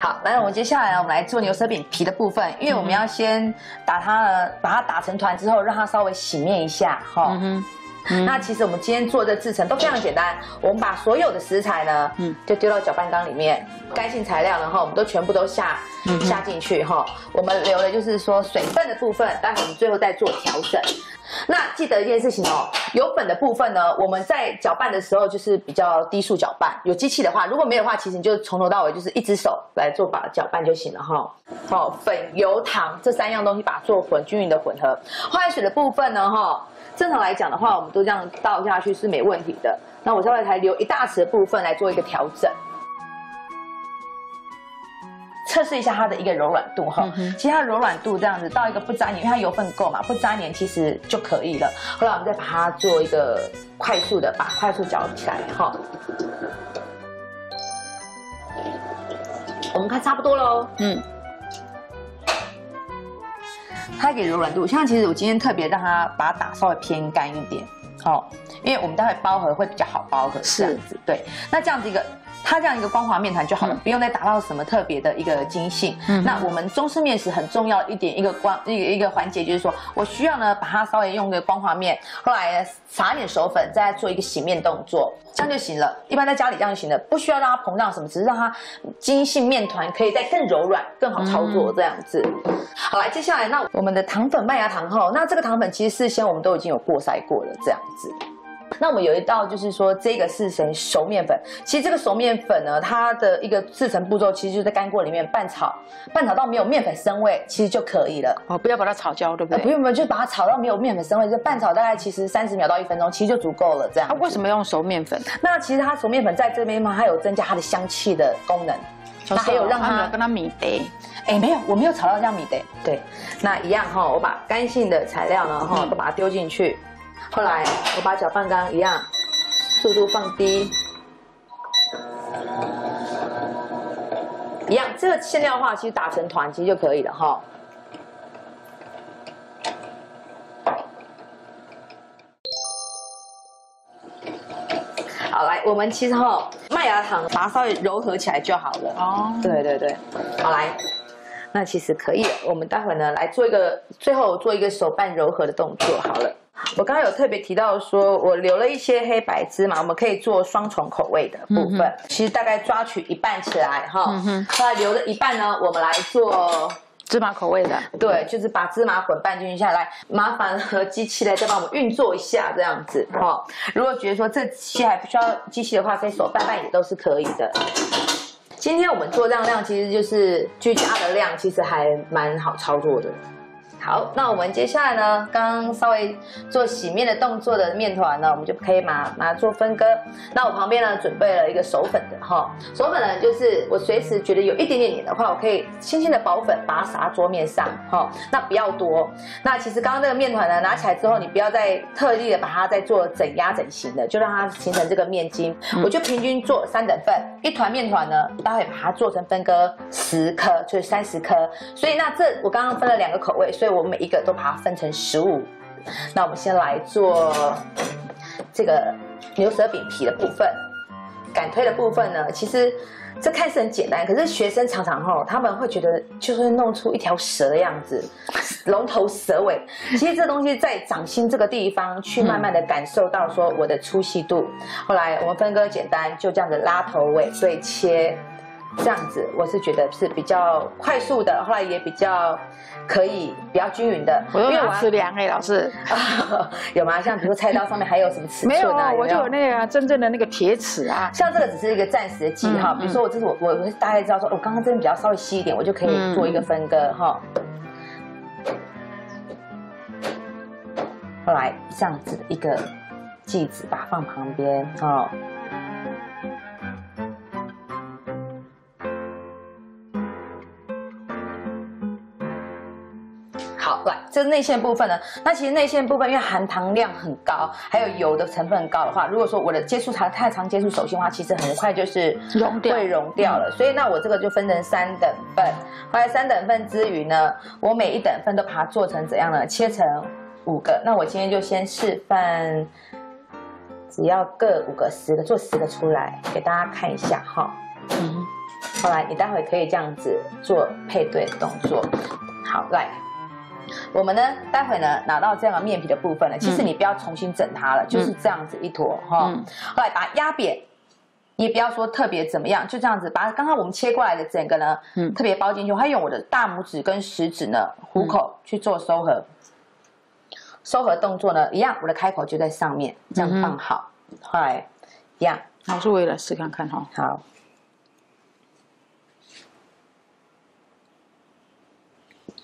好，那我们接下来呢，我们来做牛舌饼皮的部分，因为我们要先把它打成团之后，让它稍微醒面一下，哈。那其实我们今天做的制程都非常简单，我们把所有的食材呢，就丢到搅拌缸里面，干性材料呢，哈，我们都全部都下进去，哈。我们留的就是说水分的部分，待会我们最后再做调整。那记得一件事情哦，有粉的部分呢，我们在搅拌的时候就是比较低速搅拌。有机器的话，如果没有的话，其实你就从头到尾就是一只手来做把搅拌就行了哈。哦，粉、油、糖这3样东西把它做均匀的混合。化学水的部分呢，哈，正常来讲的话，我们都这样倒下去是没问题的。那我稍微才留1大匙的部分来做一个调整。测试一下它的一个柔软度哈，其实它柔软度这样子到一个不粘黏，因为它油分够嘛，不粘黏其实就可以了。后来我们再把它做一个快速搅起来哈。我们看差不多喽，它给柔软度，像其实我今天特别让它把它打稍微偏干一点，哦，因为我们待会包盒会比较好包盒这样子，对，那这样子它这样一个光滑面团就好了，不用再达到什么特别的一个精细。那我们中式面食很重要一个环节就是说，我需要呢把它稍微用个光滑面，后来撒一点手粉，再做一个洗面动作，这样就行了。一般在家里这样就行了，不需要让它膨胀什么，只是让它精细面团可以再更柔软、更好操作这样子。好，来接下来那我们的糖粉麦芽糖后，那这个糖粉其实事先我们都已经有过筛过了这样子。那我们有一道就是说，这个是熟面粉。其实这个熟面粉呢，它的一个制成步骤其实就在干锅里面拌炒到没有面粉生味，其实就可以了。哦，不要把它炒焦，对不对？不用，就把它炒到没有面粉生味，就拌炒大概其实30秒到1分钟，其实就足够了。这样。为什么用熟面粉？那其实它熟面粉在这边嘛，它有增加它的香气的功能。那还有让它跟它米得。没有，我没有炒到这样米得。对，那一样哈，我把干性的材料呢哈都把它丢进去。后来我把搅拌缸一样，速度放低，一样，这个馅料的话，其实打成团其实就可以了哈。好，来，我们其实麦芽糖把它稍微柔和起来就好了。哦，对，好来。那其实可以了，我们待会呢来做最后做一个手拌柔和的动作好了。我刚刚有特别提到说，我留了一些黑白芝麻，我们可以做双重口味的部分。其实大概抓取一半起来哈，后来留的一半呢，我们来做芝麻口味的。对，就是把芝麻混拌进去下来，麻烦和机器来再帮我们运作一下这样子哈。如果觉得说这期还不需要机器的话，可以手拌拌也都是可以的。今天我们做这样量，其实就是居家的量，其实还蛮好操作的。好，那我们接下来呢，刚刚稍微做洗面的动作的面团呢，我们就可以把它做分割。那我旁边呢准备了一个手粉的哈，手粉呢就是我随时觉得有一点点黏的话，我可以轻轻的薄粉把它撒到桌面上哈，那不要多。那其实刚刚这个面团呢拿起来之后，你不要再特地的把它再做整压整形的，就让它形成这个面筋。我就平均做3等份，一团面团呢，待会把它做成分割10颗，就是30颗。所以那我刚刚分了2个口味，所以我每一个都把它分成15。那我们先来做这个牛舌饼皮的部分，擀推的部分呢，其实这看似很简单，可是学生常常他们会觉得就是弄出一条蛇的样子，龙头蛇尾。其实这东西在掌心这个地方去慢慢的感受到说我的粗细度。后来我们分割简单，就这样子拉头尾对切。这样子，我是觉得是比较快速的，后来也比较比较均匀的。我用拿尺量老师有吗？像比如说菜刀上面还有什么尺寸啊？没有，我就有那个真正的那个铁尺啊。像这个只是一个暂时的记号，比如说我大概知道说，我刚刚这边比较稍微细一点，我就可以做一个分割哈。后来这样子一个剂子把它放旁边哦。好，来，这是内馅部分呢。那其实内馅部分因为含糖量很高，还有油的成分很高的话，如果说我的太常接触手心的话，其实很快就是会溶掉了。所以那我这个就分成3等份。后来3等份之余呢，我每一等份都把它做成怎样呢？切成5个。那我今天就先示范，只要各5个、10个，做10个出来给大家看一下哈。后来你待会可以这样子做配对的动作。好，来，我们呢待会呢拿到这样的面皮的部分呢，其实你不要重新整它了，就是这样子一坨哈。后来把它压扁。你也不要说特别怎么样，就这样子把刚刚我们切过来的整个呢，特别包进去。我会用我的大拇指跟食指呢，虎口去做收合。收合动作呢，一样，我的开口就在上面，这样放好。后来一样，老师我也来试看看哈。好，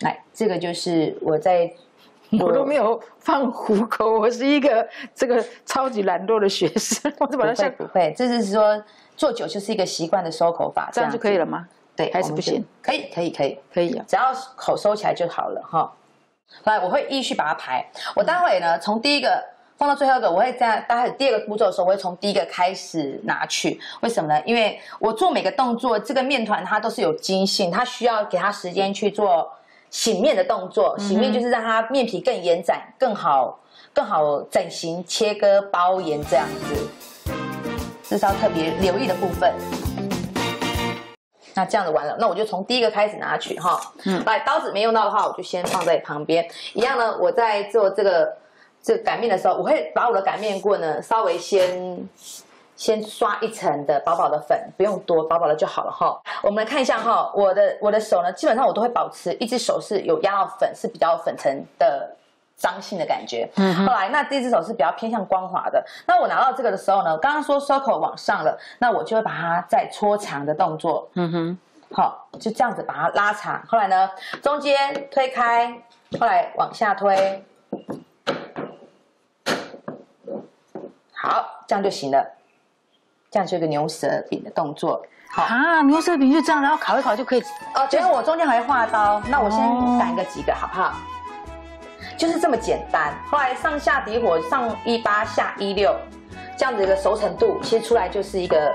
来，这个就是我在。我都没有放虎口，我是一个这个超级懒惰的学生，我就把它不会，这是说做久就是一个习惯的收口法，这样就可以了吗？对，还是不行？可以啊，只要口收起来就好了哈。来，我会依序把它排。我待会呢，从第一个放到最后一个，我会在待会第二个步骤的时候，我会从第一个开始拿去。为什么呢？因为我做每个动作，这个面团它都是有筋性，它需要给它时间去做。醒面的动作，醒面就是让它面皮更延展，更好整形、切割、包沿这样子，这是要特别留意的部分。那这样子完了，那我就从第一个开始拿取哈。来，刀子没用到的话，我就先放在旁边。一样呢，我在做这个擀面的时候，我会把我的擀面棍呢稍微先刷一层的薄薄的粉，不用多，薄薄的就好了哈。我们来看一下哈，我的手呢，基本上我都会保持一只手是有压到粉，是比较粉尘的脏性的感觉。后来那这只手是比较偏向光滑的。那我拿到这个的时候呢，刚刚说收口往上了，那我就会把它再搓长的动作。好，就这样子把它拉长。后来呢，中间推开，后来往下推。好，这样就行了。这样就一个牛舌饼的动作。好啊，牛舌饼就这样，然后烤一烤就可以。哦，因为我中间还会画刀，那我先擀个几个好不好？就是这么简单。后来上下底火，上18下16，这样子一个熟成度，切出来就是一个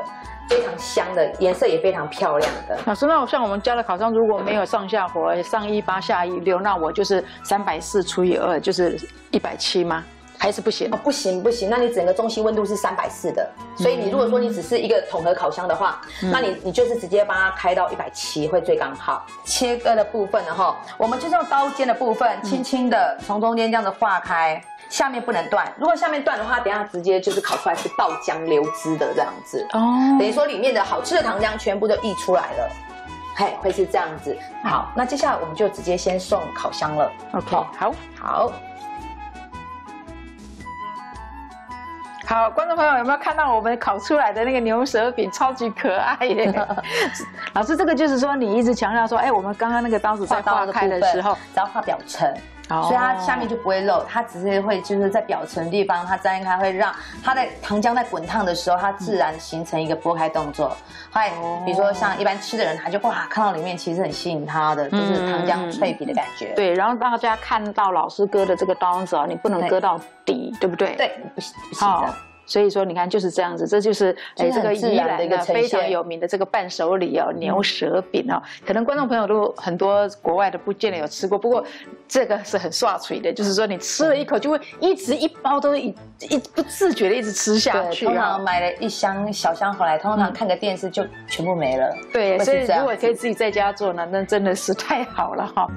非常香的，颜色也非常漂亮的。老师，那像我们家的烤箱如果没有上下火，上18下16，那我就是340除以2，就是170吗？还是不行？哦，不行，那你整个中心温度是340的，所以你如果说你只是一个统合烤箱的话，那你就是直接帮它开到170会最刚好。切割的部分呢，我们就是用刀尖的部分，轻轻的从中间这样子划开，下面不能断。如果下面断的话，等一下直接就是烤出来是爆浆流汁的这样子。等于说里面的好吃的糖浆全部都溢出来了。嘿，会是这样子。好，那接下来我们就直接先送烤箱了。OK， 好。好，观众朋友有没有看到我们烤出来的那个牛舌饼，超级可爱耶！老师，这个就是说你一直强调说，我们刚刚那个刀子在划开的时候，只要画表层，所以它下面就不会漏，它只是会就是在表层的地方，它粘开会让它的糖浆在滚烫的时候，它自然形成一个剥开动作。还比如说像一般吃的人，他就哇看到里面其实很吸引他的，就是糖浆脆皮的感觉。对，然后大家看到老师割的这个刀子你不能割到底，对不对？对，不行的。所以说，你看就是这样子，这就是这个宜兰的非常有名的这个伴手礼牛舌饼可能观众朋友都很多国外的不见得有吃过，不过这个是很刷嘴的，就是说你吃了一口就会一直一包都不自觉的一直吃下去。通常买了一箱小箱回来，通常看个电视就全部没了。对，所以如果可以自己在家做呢，那真的是太好了哈。